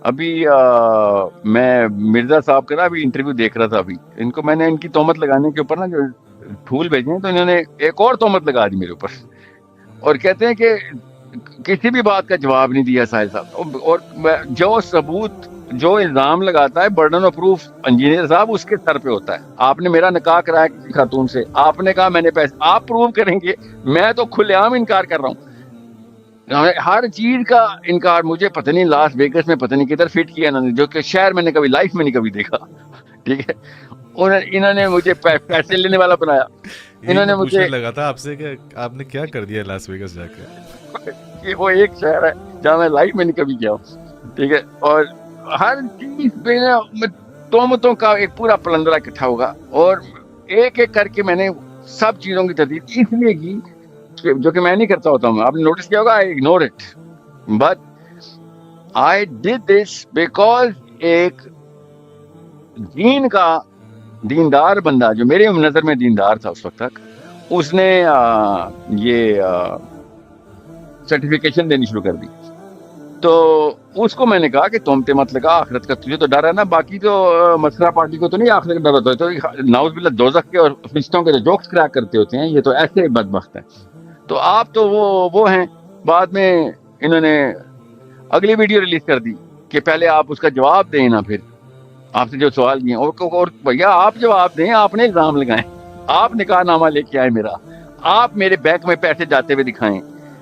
ابھی میں مرزا صاحب کا نا ابھی انٹرویو دیکھ رہا تھا. ابھی ان کو میں نے ان کی تہمت لگانے کے اوپر نا جو پھول بھیجے ہیں تو انہوں نے ایک اور تہمت لگا دی میرے اوپر. اور کہتے ہیں کہ کسی بھی بات کا جواب نہیں دیا ساحل صاحب. اور جو ثبوت جو الزام لگاتا ہے برڈن آف پروف انجینئر صاحب اس کے سر پہ ہوتا ہے. آپ نے میرا نکاح کرایا کسی خاتون سے, آپ نے کہا میں نے پیسے, آپ پروو کریں گے. میں تو کھلے عام انکار کر رہا ہوں ہر چیز کا انکار. مجھے پتہ نہیں لاس ویگس میں پتہ نہیں کدھر فٹ کیا انہوں نے, جو کہ شہر میں نے کبھی لائف میں نہیں کبھی دیکھا. ٹھیک ہے, انہوں نے مجھے پیسے لینے والا بنایا. یہی انہوں میں نے پوچھنے مجھے لگا تھا آپ سے کہ آپ نے کیا کر دیا لاس ویگس جا کے. کہ وہ ایک شہر ہے جہاں میں لائف میں نہیں کبھی گیا ہوں. ٹھیک ہے, اور ہر چیز پہ نا تہمتوں کا ایک پورا پلندرا اکٹھا ہوگا. اور ایک ایک کر کے میں نے سب چیزوں کی تردید اس لیے کی جو کہ میں نہیں کرتا ہوتا ہوں. آپ نے نوٹس کیا ہوگا, I ignore it, but I did this because ایک دین کا دیندار بندہ جو میرے نظر میں دیندار تھا اس وقت تک, اس نے یہ سرٹیفکیشن دینی شروع کر دی. تو اس کو میں نے کہا کہ تم تے مت لگا, آخرت کا تجھے تو ڈر ہے نا. باقی تو مسئلہ پارٹی کو تو نہیں آخرت کا ڈر ہوتا ہے. تو ناؤز باللہ دوزخ کے اور فرشتوں کے جو جوکس کریک کرتے ہوتے ہیں یہ تو ایسے بدبخت ہیں. تو آپ تو وہ ہیں. بعد میں انہوں نے اگلی ویڈیو ریلیز کر دی کہ پہلے آپ اس کا جواب دیں نا, پھر آپ سے جو سوال کیے اور بھیا آپ جواب دیں. آپ نے الزام لگائیں, آپ نکاح نامہ لے کے آئے میرا, آپ میرے بینک میں پیسے جاتے ہوئے دکھائیں.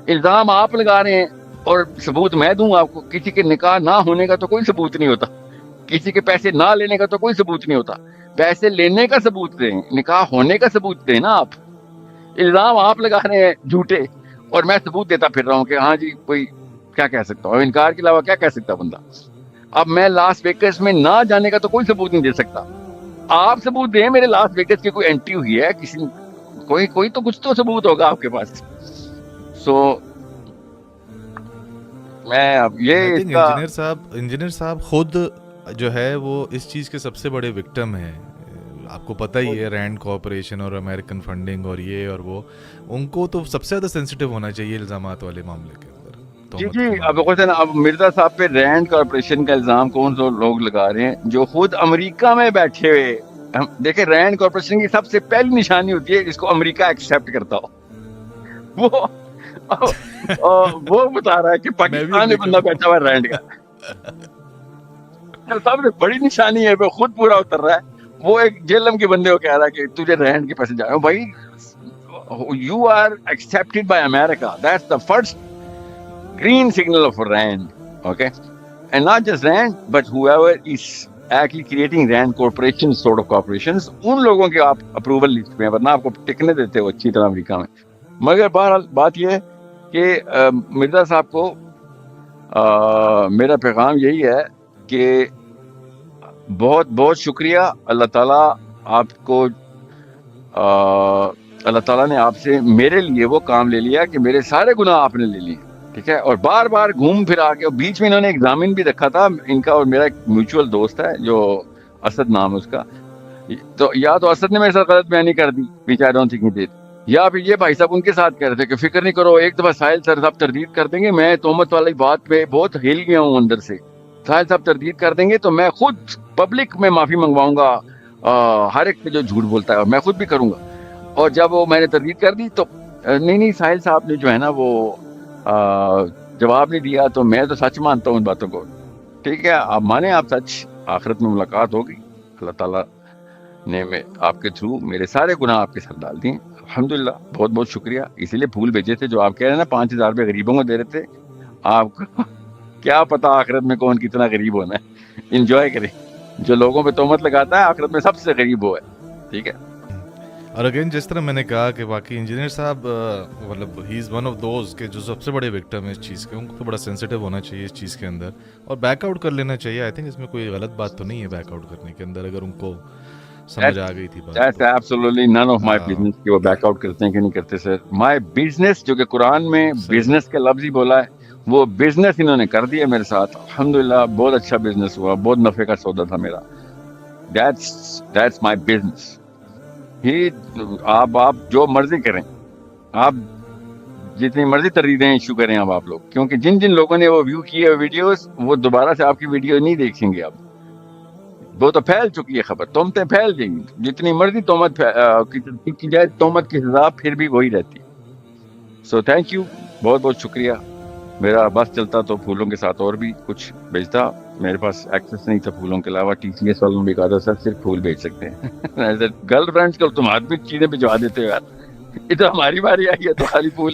الزام آپ لگا رہے ہیں اور ثبوت میں دوں آپ کو. کسی کے نکاح نہ ہونے کا تو کوئی ثبوت نہیں ہوتا, کسی کے پیسے نہ لینے کا تو کوئی ثبوت نہیں ہوتا. پیسے لینے کا ثبوت دیں, نکاح ہونے کا ثبوت دیں نا آپ. الزام آپ لگا رہے ہیں جھوٹے, اور میں ثبوت دیتا پھر رہا ہوں کہ ہاں جی کوئی کیا کہہ سکتا ہوں. انکار کے علاوہ کیا کہہ سکتا بندہ. اب میں لاس ویگس میں نہ جانے کا تو کوئی ثبوت نہیں دے سکتا. آپ ثبوت دیں میرے لاس ویگس کی کوئی انٹری ہوئی ہے کسی, کوئی تو کچھ تو ثبوت ہوگا آپ کے پاس. سو میں اب آئی یہ اس تھنک کا انجینئر صاحب خود جو ہے وہ اس چیز کے سب سے بڑے وکٹم ہیں. آپ کو پتہ ہی ہے رینڈ کوآپریشن اور امریکن فنڈنگ اور یہ اور وہ, ان کو تو سب سے زیادہ سینسیٹیو ہونا چاہیے الزامات والے معاملے کے اندر, جی تہمت جی. کے اب معاملے میں. اب مرزا صاحب پہ رینڈ کارپوریشن کا الزام کون سے لوگ لگا رہے ہیں جو خود امریکہ میں بیٹھے ہوئے. دیکھیں رینڈ کارپوریشن کی سب سے پہلی نشانی ہوتی ہے جس کو امریکہ ایکسیپٹ کرتا ہو. وہ بتا رہا ہے کہ میں بھی پاکستان میں امریکہ بندہ بیٹھا ہوا ہے رینڈ کا. سب سے بڑی نشانی ہے وہ خود پورا اتر رہا ہے. وہ ایک جیلم کے بندے کو کہہ رہا ہے کہ تجھے رینڈ کے پیسے جائے. بھائی you are expected by America, that's the first green signal of rand, okay, and not just rand but whoever is actually creating rand corporations sort of corporations, ان لوگوں کے آپ اپروول لسٹ میں, ورنہ آپ کو ٹکنے دیتے ہو اچھی طرح امریکہ میں. مگر بہرحال بات یہ ہے کہ مرزا صاحب کو میرا پیغام یہی ہے کہ بہت بہت شکریہ. اللہ تعالیٰ آپ کو اللہ تعالیٰ نے آپ سے میرے لیے وہ کام لے لیا کہ میرے سارے گناہ آپ نے لے لیے. ٹھیک ہے, اور بار بار گھوم پھر آ کے, اور بیچ میں انہوں نے ایگزامن بھی رکھا تھا ان کا, اور میرا ایک میوچل دوست ہے جو اسد نام ہے اس کا, تو یا تو اسد نے میرے ساتھ غلط بیانی کر دی which I don't think he did, یا پھر یہ بھائی صاحب ان کے ساتھ کہہ رہے تھے کہ فکر نہیں کرو, ایک دفعہ ساحل سر صاحب تردید کر دیں گے. میں تہمت والی بات پہ بہت ہل گیا ہوں اندر سے. ساحل صاحب تردید کر دیں گے تو میں خود پبلک میں معافی منگواؤں گا ہر ایک پہ جو جھوٹ بولتا ہے, اور میں خود بھی کروں گا. اور جب وہ میں نے تردید کر دی تو نہیں ساحل صاحب نے جو ہے نا وہ جواب نہیں دیا, تو میں تو سچ مانتا ہوں ان باتوں کو. ٹھیک ہے, آپ مانیں آپ سچ, آخرت میں ملاقات ہوگی. اللہ تعالیٰ نے آپ کے تھرو میرے سارے گناہ آپ کے ساتھ ڈال دیے. الحمدللہ, بہت بہت شکریہ. اسی لیے پھول بھیجے تھے جو آپ کہہ رہے ہیں نا 5,000 روپے غریبوں کو دے رہے تھے. آپ کو کیا پتا آخرت میں کون کتنا غریب ہونا ہے. انجوائے کریں. جو لوگوں پہ تہمت لگاتا ہے آخرت میں سب سے غریب وہ ہے. ٹھیک ہے. اور اگین جس طرح میں نے کہا کہ باقی انجینئر صاحب مطلب ہی از ون آف دوز کہ جو سب سے بڑے وکٹم ہیں اس چیز کے, ان کو تو بڑا سینسیٹیو ہونا چاہیے اس چیز کے اندر, اور بیک آؤٹ کر لینا چاہیے. آئی تھنک اس میں کوئی غلط بات تو نہیں ہے بیک آؤٹ کرنے کے اندر, اگر ان کو سمجھ آ گئی تھی بات That's تو. absolutely none of my business کہ وہ بیک آؤٹ کرتے ہیں کہ نہیں کرتے. سر مائی بزنس, جو کہ قرآن میں بزنس کے لفظ ہی بولا ہے, وہ بزنس انہوں نے کر دیا میرے ساتھ. الحمدللہ بہت اچھا بزنس ہوا, بہت نفع کا سودا تھا میرا. That's my business. آپ جو مرضی کریں, آپ جتنی مرضی تردیدیں ایشو کریں اب آپ لوگ، کیونکہ جن جن لوگوں نے وہ ویو کیے ویڈیوز وہ دوبارہ سے آپ کی ویڈیو نہیں دیکھیں گے اب، وہ تو پھیل چکی ہے خبر، تہمتیں پھیل گئی، جتنی مرضی تہمت کی جائے تہمت کی سزا پھر بھی وہی رہتی. سو تھینک یو، بہت بہت شکریہ. میرا بس چلتا تو پھولوں کے ساتھ اور بھی کچھ بھیجتا، میرے پاس ایکسیس نہیں تھا پھولوں کے علاوہ. ٹی سی ایس والوں نے کہا تھا سر صرف پھول بھیج سکتے ہیں. گرل فرینڈس کو تم ہاتھ میں چیزیں بھجوا دیتے ہو یار، یہ تو ہماری باری آئی ہے تمہاری پھول.